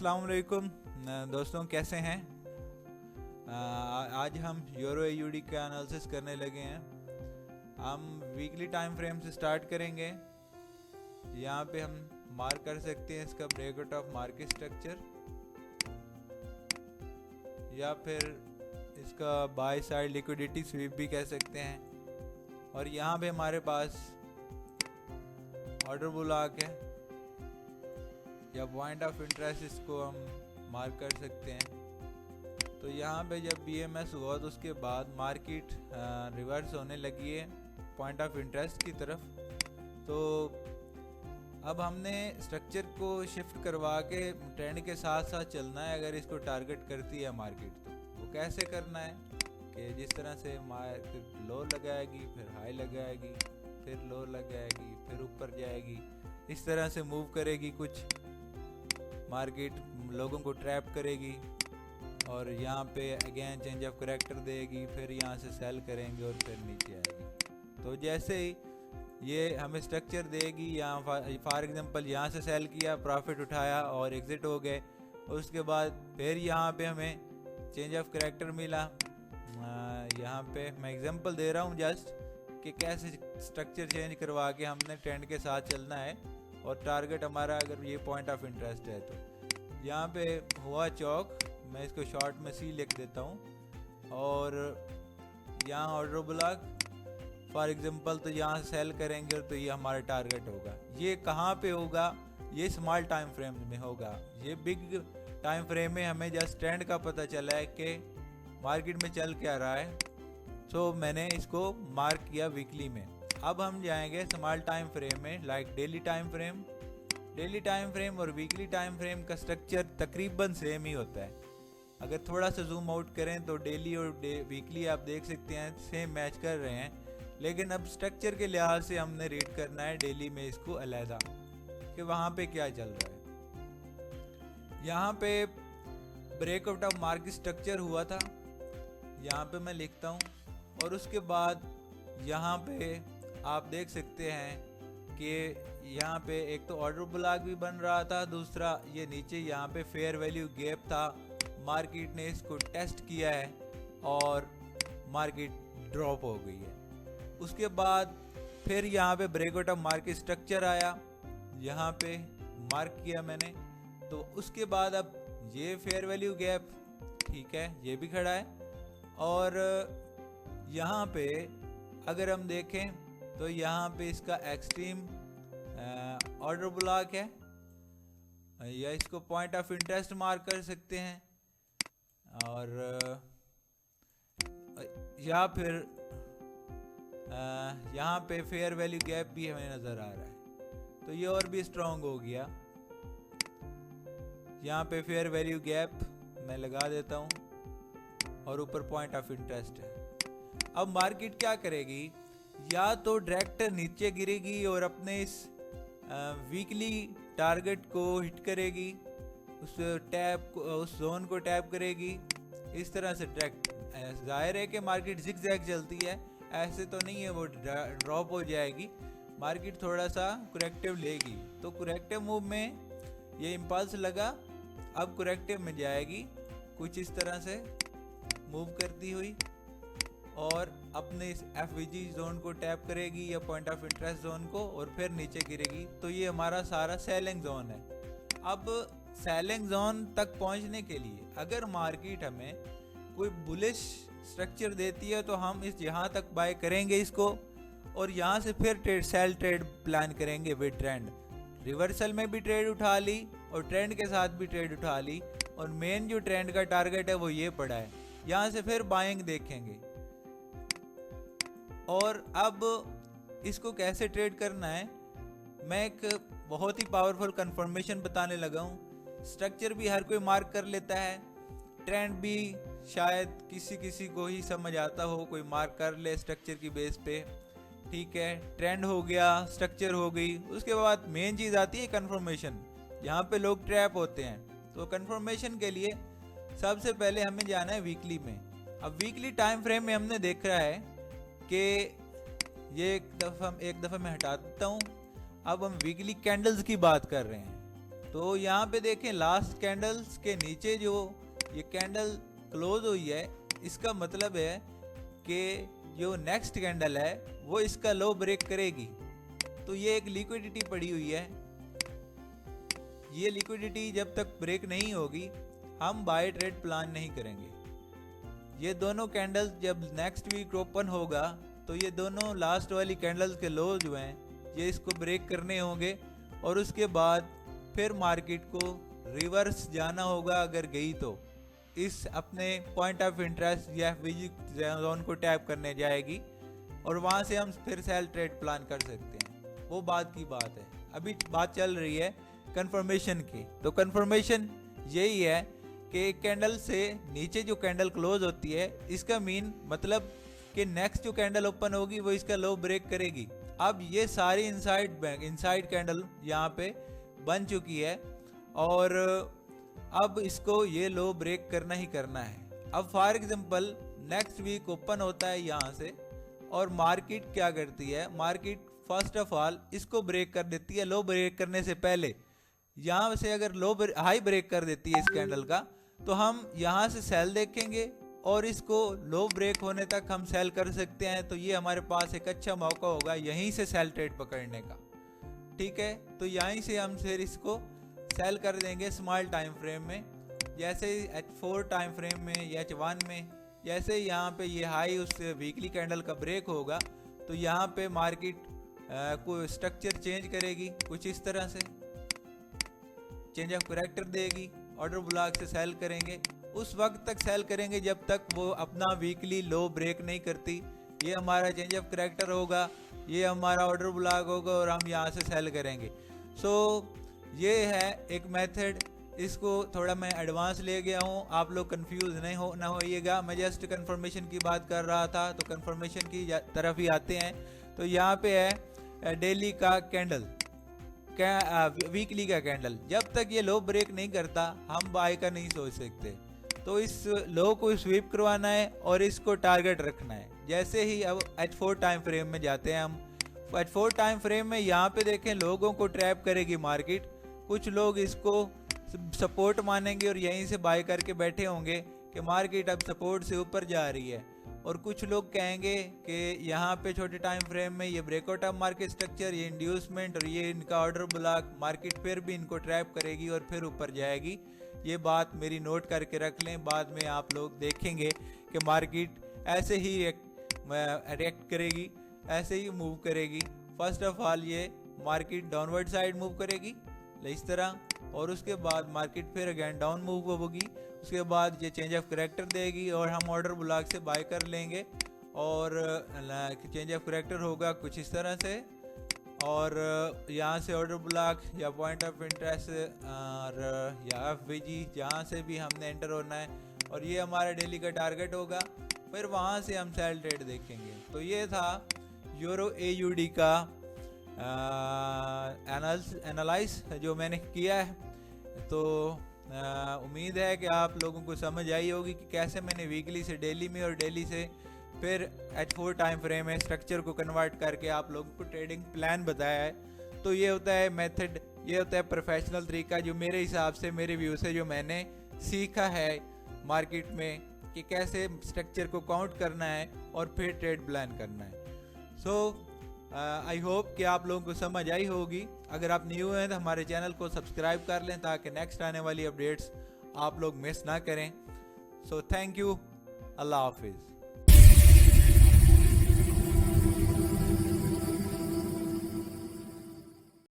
अस्सलाम वालेकुम दोस्तों, कैसे हैं? आज हम यूरो AUD का एनालिसिस करने लगे हैं। हम वीकली टाइम फ्रेम से स्टार्ट करेंगे। यहाँ पे हम मार्क कर सकते हैं इसका ब्रेकआउट ऑफ मार्केट स्ट्रक्चर, या फिर इसका बाय साइड लिक्विडिटी स्वीप भी कह सकते हैं। और यहाँ पे हमारे पास ऑर्डर ब्लॉक है या पॉइंट ऑफ इंटरेस्ट, इसको हम मार्क कर सकते हैं। तो यहाँ पे जब BMS हुआ तो उसके बाद मार्केट रिवर्स होने लगी है पॉइंट ऑफ इंटरेस्ट की तरफ। तो अब हमने स्ट्रक्चर को शिफ्ट करवा के ट्रेंड के साथ साथ चलना है। अगर इसको टारगेट करती है मार्केट तो वो कैसे करना है कि जिस तरह से मार्केट लो लगाएगी, फिर हाई लगाएगी, फिर लो लगाएगी, फिर ऊपर जाएगी, इस तरह से मूव करेगी। कुछ मार्केट लोगों को ट्रैप करेगी और यहाँ पे अगेन चेंज ऑफ करैक्टर देगी, फिर यहाँ से सेल करेंगे और फिर नीचे आएगी। तो जैसे ही ये हमें स्ट्रक्चर देगी, यहाँ फॉर एग्जांपल यहाँ से सेल किया, प्रॉफिट उठाया और एग्जिट हो गए। उसके बाद फिर यहाँ पे हमें चेंज ऑफ करैक्टर मिला। यहाँ पे मैं एग्जांपल दे रहा हूँ जस्ट कि कैसे स्ट्रक्चर चेंज करवा के हमने ट्रेंड के साथ चलना है और टारगेट हमारा अगर ये पॉइंट ऑफ इंटरेस्ट है। तो यहाँ पे हुआ चौक, मैं इसको शॉर्ट में C लिख देता हूँ। और यहाँ ऑर्डर ब्लॉक फॉर एग्जांपल, तो यहाँ सेल करेंगे तो ये हमारा टारगेट होगा। ये कहाँ पे होगा? ये स्मॉल टाइम फ्रेम में होगा। ये बिग टाइम फ्रेम में हमें जस्ट ट्रेंड का पता चला है कि मार्केट में चल क्या रहा है, तो मैंने इसको मार्क किया वीकली में। अब हम जाएंगे स्मॉल टाइम फ्रेम में, like daily time frame. Daily time frame और वीकली टाइम फ्रेम का स्ट्रक्चर तकरीबन सेम ही होता है। अगर थोड़ा सा जूम आउट करें तो डेली और वीकली आप देख सकते हैं सेम मैच कर रहे हैं, लेकिन अब स्ट्रक्चर के लिहाज से हमने रीड करना है डेली में इसको अलहदा कि वहाँ पे क्या चल रहा है। यहाँ पे ब्रेकआउट ऑफ मार्केट स्ट्रक्चर हुआ था, यहाँ पे मैं लिखता हूँ। और उसके बाद यहाँ पे आप देख सकते हैं कि यहाँ पे एक तो ऑर्डर ब्लॉक भी बन रहा था, दूसरा ये नीचे यहाँ पे फेयर वैल्यू गैप था। मार्केट ने इसको टेस्ट किया है और मार्केट ड्रॉप हो गई है। उसके बाद फिर यहाँ पे ब्रेकआउट ऑफ मार्केट स्ट्रक्चर आया, यहाँ पे मार्क किया मैंने। तो उसके बाद अब ये फेयर वैल्यू गैप, ठीक है, ये भी खड़ा है। और यहाँ पे अगर हम देखें तो यहाँ पे इसका एक्सट्रीम ऑर्डर ब्लॉक है, या इसको पॉइंट ऑफ इंटरेस्ट मार्क कर सकते हैं। और या फिर यहाँ पे फेयर वैल्यू गैप भी हमें नज़र आ रहा है, तो ये और भी स्ट्रॉन्ग हो गया। यहाँ पे फेयर वैल्यू गैप मैं लगा देता हूँ और ऊपर पॉइंट ऑफ इंटरेस्ट है। अब मार्केट क्या करेगी? या तो डायरेक्ट नीचे गिरेगी और अपने इस वीकली टारगेट को हिट करेगी, उस टैप को, उस जोन को टैप करेगी इस तरह से डायरेक्ट। जाहिर है कि मार्केट जिगजैग चलती है, ऐसे तो नहीं है वो ड्रॉप हो जाएगी। मार्केट थोड़ा सा करेक्टिव लेगी, तो करेक्टिव मूव में ये इम्पल्स लगा, अब करेक्टिव में जाएगी कुछ इस तरह से मूव करती हुई और अपने इस FVG जोन को टैप करेगी या पॉइंट ऑफ इंटरेस्ट जोन को, और फिर नीचे गिरेगी। तो ये हमारा सारा सेलिंग जोन है। अब सेलिंग जोन तक पहुंचने के लिए अगर मार्केट हमें कोई बुलिश स्ट्रक्चर देती है तो हम इस यहाँ तक बाय करेंगे इसको, और यहाँ से फिर सेल ट्रेड प्लान करेंगे विद ट्रेंड। रिवर्सल में भी ट्रेड उठा ली और ट्रेंड के साथ भी ट्रेड उठा ली, और मेन जो ट्रेंड का टारगेट है वो ये पड़ा है। यहाँ से फिर बाइंग देखेंगे। और अब इसको कैसे ट्रेड करना है, मैं एक बहुत ही पावरफुल कंफर्मेशन बताने लगा हूँ। स्ट्रक्चर भी हर कोई मार्क कर लेता है, ट्रेंड भी शायद किसी को ही समझ आता हो, कोई मार्क कर ले स्ट्रक्चर की बेस पे, ठीक है। ट्रेंड हो गया, स्ट्रक्चर हो गई, उसके बाद मेन चीज़ आती है कंफर्मेशन। यहाँ पे लोग ट्रैप होते हैं, तो कंफर्मेशन के लिए सबसे पहले हमें जाना है वीकली में। अब वीकली टाइम फ्रेम में हमने देख रहा है कि ये एक दफ़ा मैं हटा देता हूँ। अब हम वीकली कैंडल्स की बात कर रहे हैं। तो यहाँ पे देखें लास्ट कैंडल्स के नीचे जो ये कैंडल क्लोज हुई है, इसका मतलब है कि जो नेक्स्ट कैंडल है वो इसका लो ब्रेक करेगी। तो ये एक लिक्विडिटी पड़ी हुई है, ये लिक्विडिटी जब तक ब्रेक नहीं होगी हम बाय ट्रेड प्लान नहीं करेंगे। ये दोनों कैंडल्स जब नेक्स्ट वीक ओपन होगा तो ये दोनों लास्ट वाली कैंडल्स के लो जो हैं ये इसको ब्रेक करने होंगे और उसके बाद फिर मार्केट को रिवर्स जाना होगा अगर गई तो इस अपने पॉइंट ऑफ इंटरेस्ट या एफवीजी जोन को टैप करने जाएगी और वहाँ से हम फिर सेल ट्रेड प्लान कर सकते हैं। वो बात की बात है, अभी बात चल रही है कंफर्मेशन की। तो कंफर्मेशन यही है कि एक कैंडल से नीचे जो कैंडल क्लोज होती है इसका मीन मतलब कि नेक्स्ट जो कैंडल ओपन होगी वो इसका लो ब्रेक करेगी। अब ये सारी इनसाइड कैंडल यहाँ पे बन चुकी है और अब इसको ये लो ब्रेक करना ही करना है। अब for example next week open होता है यहाँ से और मार्केट क्या करती है, मार्केट फर्स्ट ऑफ ऑल इसको ब्रेक कर देती है लो ब्रेक करने से पहले। यहाँ से अगर हाई ब्रेक कर देती है इस कैंडल का तो हम यहाँ से सेल देखेंगे और इसको लो ब्रेक होने तक हम सेल कर सकते हैं। तो ये हमारे पास एक अच्छा मौका होगा यहीं से सेल ट्रेड पकड़ने का, ठीक है। तो यहीं से हम फिर इसको सेल कर देंगे स्मॉल टाइम फ्रेम में, जैसे H4 टाइम फ्रेम में या H1 में। जैसे यहाँ पे ये हाई उस वीकली कैंडल का ब्रेक होगा तो यहाँ पे मार्केट को स्ट्रक्चर चेंज करेगी, कुछ इस तरह से चेंज ऑफ करैक्टर देगी, ऑर्डर ब्लॉक से सेल करेंगे। उस वक्त तक सेल करेंगे जब तक वो अपना वीकली लो ब्रेक नहीं करती। ये हमारा चेंज ऑफ करैक्टर होगा, ये हमारा ऑर्डर ब्लॉक होगा और हम यहाँ से सेल करेंगे। सो ये है एक मेथड, इसको थोड़ा मैं एडवांस ले गया हूँ, आप लोग कंफ्यूज नहीं ना होइएगा। मैं जस्ट कंफर्मेशन की बात कर रहा था, तो कंफर्मेशन की तरफ ही आते हैं। तो यहाँ पे है डेली का कैंडल, वीकली का कैंडल। जब तक ये लो ब्रेक नहीं करता हम बाय का नहीं सोच सकते। तो इस लो को स्वीप करवाना है और इसको टारगेट रखना है। जैसे ही अब H4 टाइम फ्रेम में जाते हैं हम, H4 टाइम फ्रेम में यहाँ पे देखें लोगों को ट्रैप करेगी मार्केट। कुछ लोग इसको सपोर्ट मानेंगे और यहीं से बाय करके बैठे होंगे कि मार्केट अब सपोर्ट से ऊपर जा रही है, और कुछ लोग कहेंगे कि यहाँ पे छोटे टाइम फ्रेम में ये ब्रेकआउट ऑफ मार्केट स्ट्रक्चर, ये इंड्यूसमेंट और ये इनका ऑर्डर ब्लॉक, मार्केट फिर भी इनको ट्रैप करेगी और फिर ऊपर जाएगी। ये बात मेरी नोट करके रख लें, बाद में आप लोग देखेंगे कि मार्केट ऐसे ही रिएक्ट करेगी, ऐसे ही मूव करेगी। फर्स्ट ऑफ ऑल ये मार्केट डाउनवर्ड साइड मूव करेगी इस तरह, और उसके बाद मार्केट फिर अगेन डाउन मूव होगी। उसके बाद ये चेंज ऑफ करैक्टर देगी और हम ऑर्डर ब्लॉक से बाय कर लेंगे और चेंज ऑफ करैक्टर होगा कुछ इस तरह से, और यहाँ से ऑर्डर ब्लॉक या पॉइंट ऑफ इंटरेस्ट और या एफवीजी जहाँ से भी हमने एंटर होना है, और ये हमारा डेली का टारगेट होगा। फिर वहाँ से हम सेल ट्रेड देखेंगे। तो ये था यूरो AUD का एनालाइज जो मैंने किया है। तो उम्मीद है कि आप लोगों को समझ आई होगी कि कैसे मैंने वीकली से डेली में और डेली से फिर H4 टाइम फ्रेम में स्ट्रक्चर को कन्वर्ट करके आप लोगों को ट्रेडिंग प्लान बताया है। तो ये होता है मेथड, ये होता है प्रोफेशनल तरीका जो मेरे हिसाब से, मेरे व्यू से जो मैंने सीखा है मार्केट में कि कैसे स्ट्रक्चर को काउंट करना है और फिर ट्रेड प्लान करना है। सो आई होप कि आप लोगों को समझ आई होगी। अगर आप न्यू हैं तो हमारे चैनल को सब्सक्राइब कर लें ताकि नेक्स्ट आने वाली अपडेट्स आप लोग मिस ना करें। सो थैंक यू, अल्लाह हाफिज़।